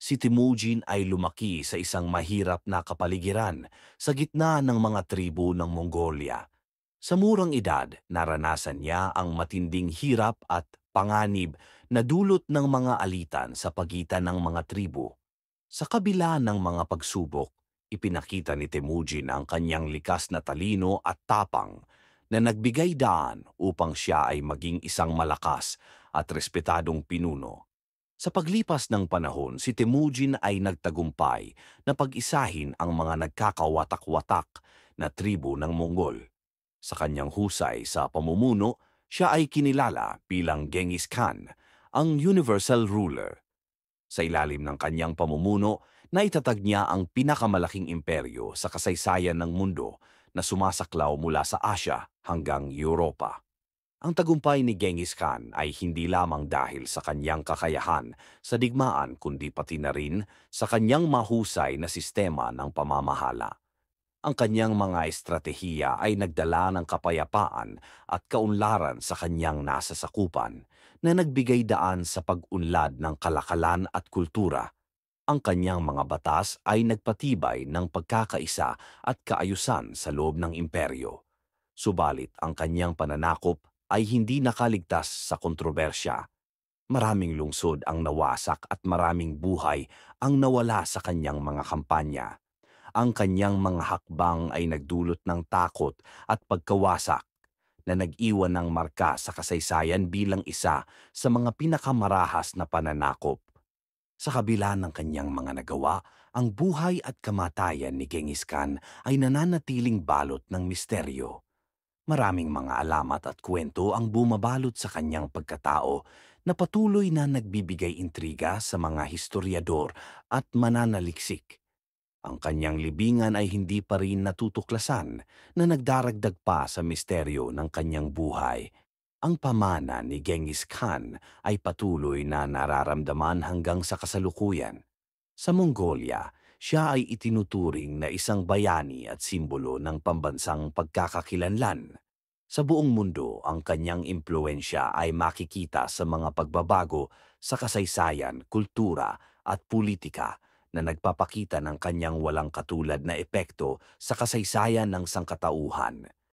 Si Temujin ay lumaki sa isang mahirap na kapaligiran sa gitna ng mga tribo ng Mongolia. Sa murang edad, naranasan niya ang matinding hirap at panganib na dulot ng mga alitan sa pagitan ng mga tribo. Sa kabila ng mga pagsubok, ipinakita ni Temujin ang kanyang likas na talino at tapang na nagbigay daan upang siya ay maging isang malakas at respetadong pinuno. Sa paglipas ng panahon, si Temujin ay nagtagumpay na pag-isahin ang mga nagkakawatak-watak na tribo ng Mongol. Sa kanyang husay sa pamumuno, siya ay kinilala bilang Genghis Khan, ang universal ruler. Sa ilalim ng kanyang pamumuno, naitatag niya ang pinakamalaking imperyo sa kasaysayan ng mundo na sumasaklaw mula sa Asya hanggang Europa. Ang tagumpay ni Genghis Khan ay hindi lamang dahil sa kanyang kakayahan sa digmaan kundi pati na rin sa kanyang mahusay na sistema ng pamamahala. Ang kanyang mga estratehiya ay nagdala ng kapayapaan at kaunlaran sa kanyang nasasakupan na nagbigay daan sa pag-unlad ng kalakalan at kultura. Ang kanyang mga batas ay nagpatibay ng pagkakaisa at kaayusan sa loob ng imperyo. Subalit ang kanyang pananakop ay hindi nakaligtas sa kontrobersya. Maraming lungsod ang nawasak at maraming buhay ang nawala sa kanyang mga kampanya. Ang kanyang mga hakbang ay nagdulot ng takot at pagkawasak na nag-iwan ng marka sa kasaysayan bilang isa sa mga pinakamarahas na pananakop. Sa kabila ng kanyang mga nagawa, ang buhay at kamatayan ni Genghis Khan ay nananatiling balot ng misteryo. Maraming mga alamat at kwento ang bumabalot sa kanyang pagkatao na patuloy na nagbibigay intriga sa mga historiador at mananaliksik. Ang kanyang libingan ay hindi pa rin natutuklasan na nagdaragdag pa sa misteryo ng kanyang buhay. Ang pamana ni Genghis Khan ay patuloy na nararamdaman hanggang sa kasalukuyan. Sa Mongolia, siya ay itinuturing na isang bayani at simbolo ng pambansang pagkakakilanlan. Sa buong mundo, ang kanyang impluensya ay makikita sa mga pagbabago sa kasaysayan, kultura at politika na nagpapakita ng kanyang walang katulad na epekto sa kasaysayan ng sangkatauhan.